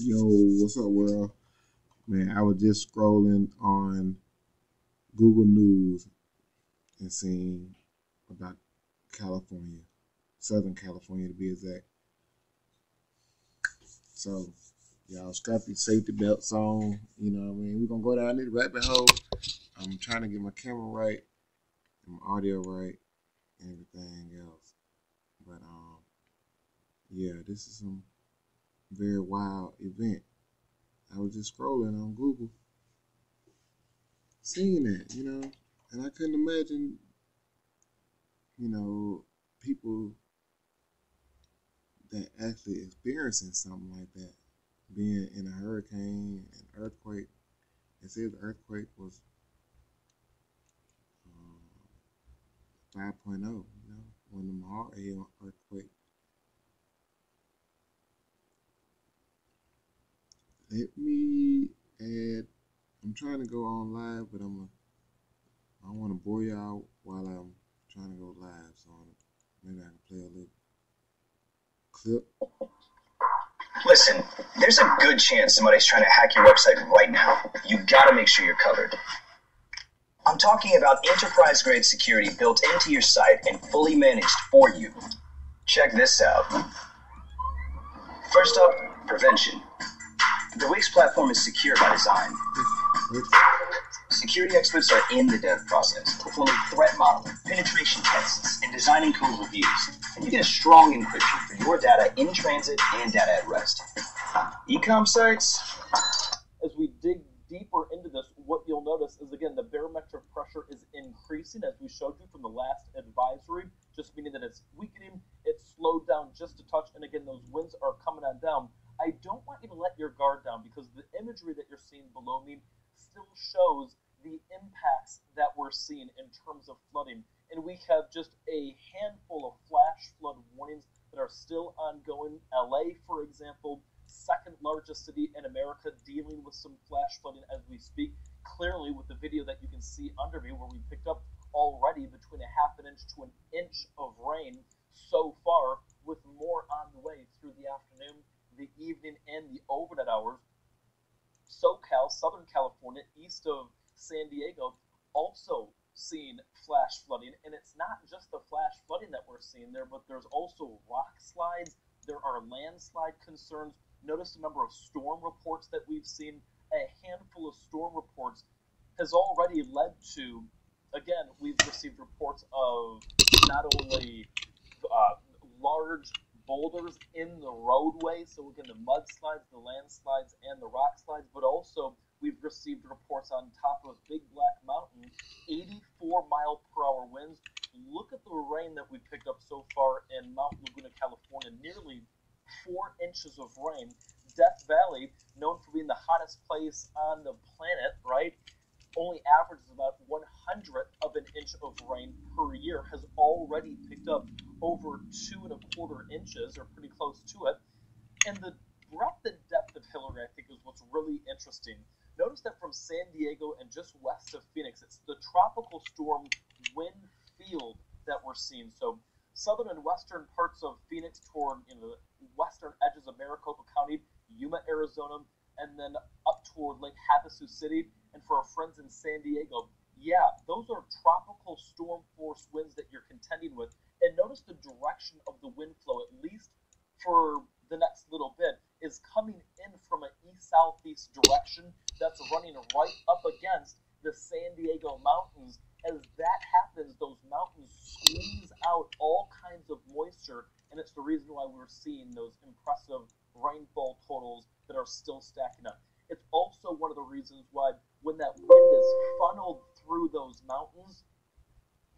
Yo, what's up, world? Man, I was just scrolling on Google News and seeing about California, Southern California to be exact. So, y'all strap your safety belts on. You know what I mean? We're going to go down this rabbit hole. I'm trying to get my camera right and my audio right and everything else. But, yeah, this is some very wild event. I was just scrolling on Google, seeing that, and I couldn't imagine you know, people that actually experiencing something like that, being in a hurricane, an earthquake. They said the earthquake was 5.0, one of them hard earthquake. Let me add, I'm trying to go on live, but I don't want to bore y'all while I'm trying to go live, so maybe I can play a little clip. Listen, there's a good chance somebody's trying to hack your website right now. You gotta make sure you're covered. I'm talking about enterprise-grade security built into your site and fully managed for you. Check this out. First up, prevention. The Wix platform is secure by design. Security experts are in the dev process, performing threat modeling, penetration tests, and designing code reviews. And you get a strong encryption for your data in transit and data at rest. E-com sites? As we dig deeper into this, what you'll notice is, again, the barometric pressure is increasing, as we showed you from the last advisory, just meaning that it's weakening, it's slowed down just a touch, and again, those winds are coming on down. I don't want you to let your guard down, because the imagery that you're seeing below me still shows the impacts that we're seeing in terms of flooding. And we have just a handful of flash flood warnings that are still ongoing. LA, for example, second largest city in America, dealing with some flash flooding as we speak. Clearly, with the video that you can see under me, where we picked up already between a half an inch to an inch of rain so far, with more on the way through the afternoon, the evening, and the overnight hours. SoCal, Southern California, east of San Diego, also seeing flash flooding. And it's not just the flash flooding that we're seeing there, but there's also rock slides. There are landslide concerns. Notice the number of storm reports that we've seen. A handful of storm reports has already led to, again, we've received reports of not only large boulders in the roadway, so again, the mudslides, the landslides, and the rock slides, but also we've received reports on top of Big Black Mountain, 84-mile-per-hour winds. Look at the rain that we picked up so far in Mount Laguna, California, nearly 4 inches of rain. Death Valley, known for being the hottest place on the planet, right, only averages about 100th of an inch of rain per year, has already picked up over 2.25 inches, or pretty close to it. And the breadth and depth of Hilary, I think, is what's really interesting. Notice that from San Diego and just west of Phoenix, it's the tropical storm wind field that we're seeing. So southern and western parts of Phoenix toward the western edges of Maricopa County, Yuma, Arizona, and then up toward Lake Havasu City. And for our friends in San Diego, yeah, those are tropical storm force winds that you're contending with. And notice the direction of the wind flow, at least for the next little bit, is coming in from an east-southeast direction that's running right up against the San Diego mountains. As that happens, those mountains squeeze out all kinds of moisture, and it's the reason why we're seeing those impressive rainfall totals that are still stacking up. It's also one of the reasons why when that wind is funneled through those mountains,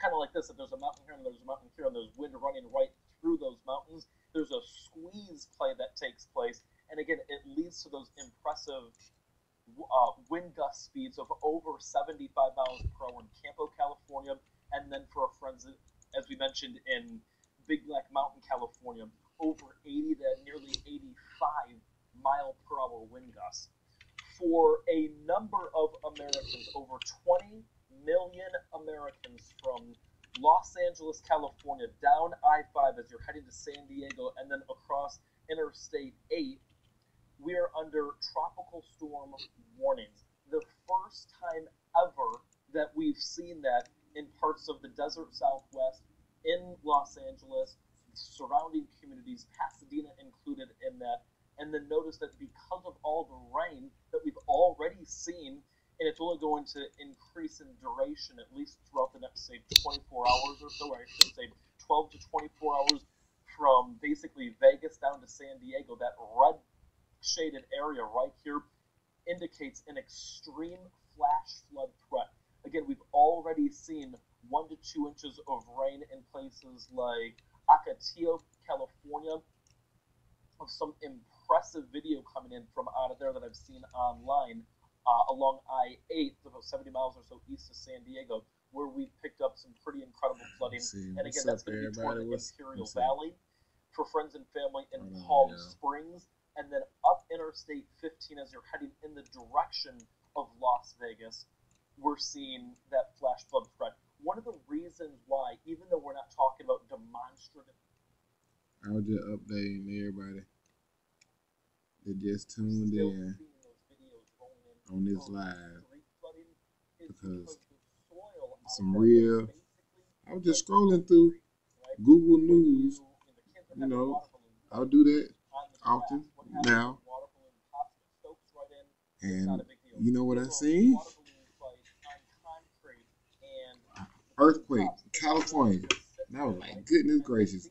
kind of like this, if there's a mountain here and there's a mountain here and there's wind running right through those mountains, there's a squeeze play that takes place. And again, it leads to those impressive wind gust speeds of over 75 miles per hour in Campo, California. And then for our friends, as we mentioned, in Big Black Mountain, California, over 80 to nearly 85 mile per hour wind gusts. For a number of Americans, over 20 million Americans from Los Angeles, California, down I-5 as you're heading to San Diego, and then across Interstate 8, we are under tropical storm warnings. The first time ever that we've seen that in parts of the desert Southwest, in Los Angeles, surrounding communities, Pasadena included in that. And then notice that because of all the rain that we've already seen, and it's only going to increase in duration at least throughout the next, say, 24 hours or so, or I should say 12 to 24 hours from basically Vegas down to San Diego, that red shaded area right here indicates an extreme flash flood threat. Again, we've already seen 1 to 2 inches of rain in places like Ocotillo, California, of some impressive video coming in from out of there that I've seen online along I-8, about 70 miles or so east of San Diego, where we picked up some pretty incredible flooding. And again, that's going to be toward the Imperial Valley for friends and family in Palm Springs, and then up Interstate 15 as you're heading in the direction of Las Vegas, we're seeing that flash flood threat. One of the reasons why, even though we're not talking about demonstrative, I was just updating everybody that just tuned in on this live because some real. I was just scrolling through Google News. You know, I'll do that often now. And you know what I seen? Earthquake, California. And I was like, goodness gracious.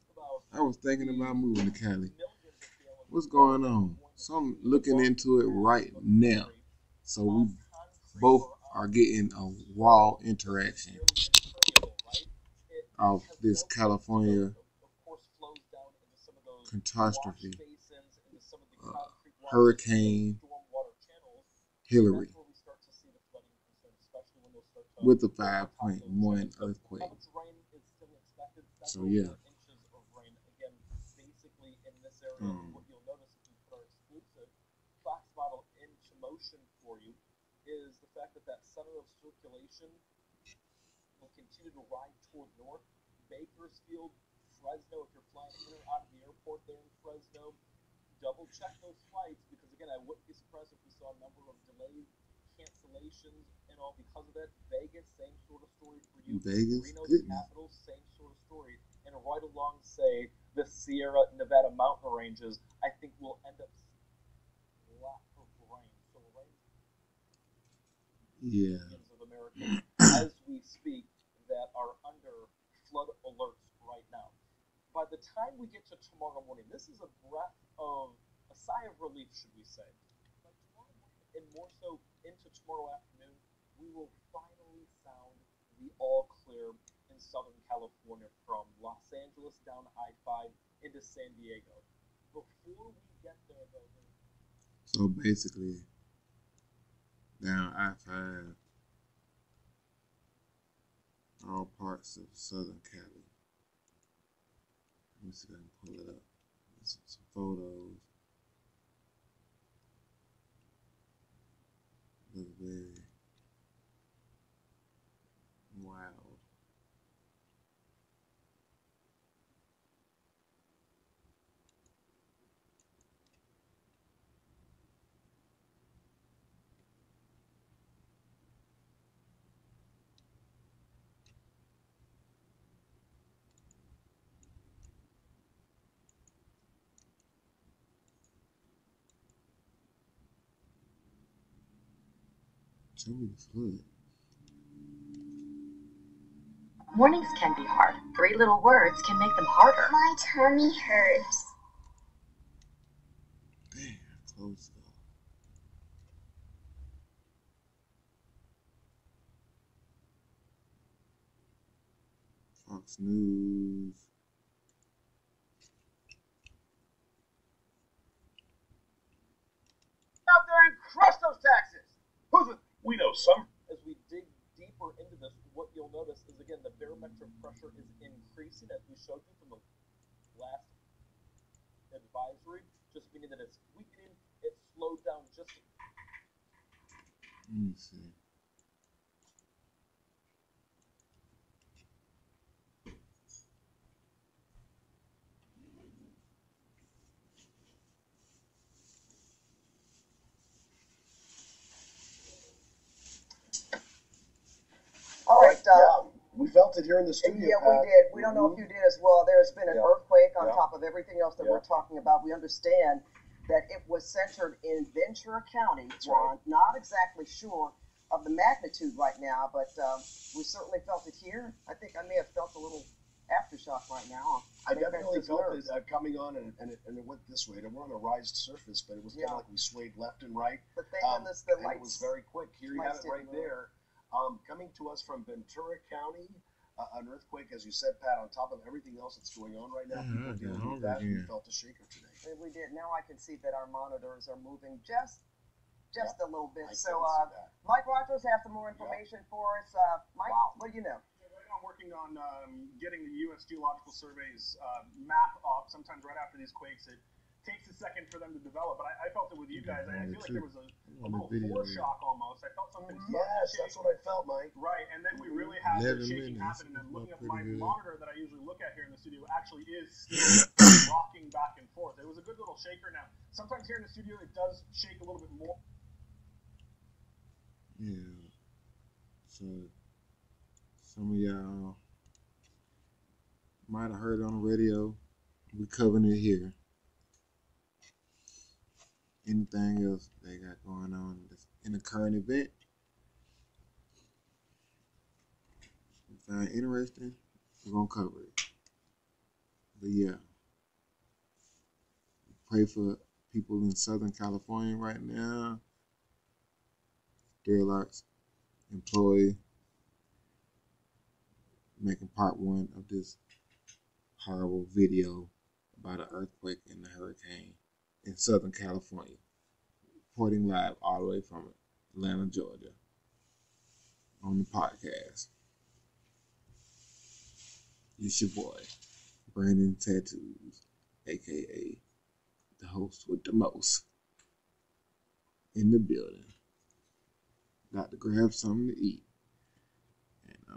I was thinking about moving to Cali. What's going on? So I'm looking into it right now. So we both are getting a raw interaction of this California catastrophe, Hurricane Hilary, with a 5.1 earthquake. So yeah. What you'll notice if we put our exclusive Fox model into motion for you is the fact that that center of circulation will continue to ride toward north. Bakersfield, Fresno, if you're flying in or out of the airport there in Fresno, double check those flights because, again, I wouldn't be surprised if we saw a number of delays, cancellations, and all because of that. Vegas, same sort of story for you. Vegas, Reno, the capital, same sort of story. And right along, say, the Sierra Nevada mountain ranges, I think we'll end up seeing a lot of rain. So rain of America as we speak that are under flood alerts right now. By the time we get to tomorrow morning, this is a sigh of relief, should we say. By tomorrow morning, and more so into tomorrow afternoon, we will finally sound the all clear in Southern California from Los Angeles down I-5 into San Diego. Before we get there, though, so basically, down I-5, all parts of Southern Cali. Let me see if I can pull it up. Some photos. Look very wild. Tell me the flood. Mornings can be hard. 3 little words can make them harder. My tummy hurts. Damn, close though. Fox News. Out there and crush those taxes. Who's with? We know some. as we dig deeper into this, what you'll notice is, again, the barometric pressure is increasing, as we showed you from the last advisory, just meaning that it's weakening. It slowed down just. Let me see. felt it here in the studio. Yeah, we did. We don't know if you did as well. There's been an earthquake on top of everything else that we're talking about. We understand that it was centered in Ventura County, Ron. Not exactly sure of the magnitude right now, but we certainly felt it here. I think I may have felt a little aftershock right now. I definitely felt it coming on, and it went this way. And we're on a raised surface, but it was kind of like we swayed left and right. But thank goodness the lights. It was very quick. Here you have it right there. Coming to us from Ventura County, an earthquake, as you said, Pat, on top of everything else that's going on right now. People dealing with that. We felt a shaker today. We did. Now I can see that our monitors are moving just a little bit. So Mike Rogers has some more information for us. Mike, what do you know? I'm working on getting the U.S. Geological Survey's map up. Sometimes right after these quakes, it takes a second for them to develop. But I felt it with you guys. I feel like there was a little foreshock almost. I felt something. Yes, that's what I felt, Mike. Right, and then we really had the shaking happen. And then looking at my monitor that I usually look at here in the studio actually is still rocking back and forth. It was a good little shaker. Now, sometimes here in the studio, it does shake a little bit more. Yeah. So some of y'all might have heard it on the radio. We're covering it here. Anything else they got going on in the current event we find interesting, we're gonna cover it. But yeah, pray for people in Southern California right now. Derelict's employee making part one of this horrible video about an earthquake and a hurricane in Southern California. Reporting live all the way from Atlanta, Georgia on the podcast. It's your boy, Brandon Tattoos, aka the host with the most, in the building. Got to grab something to eat and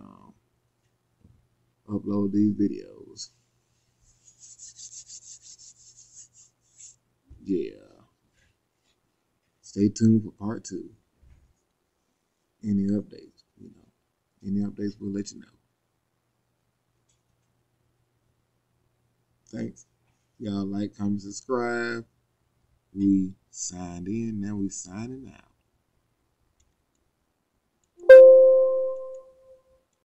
upload these videos. Yeah. Stay tuned for part 2. Any updates, we'll let you know. Thanks. Y'all like, comment, subscribe. We signed in, now we signing out.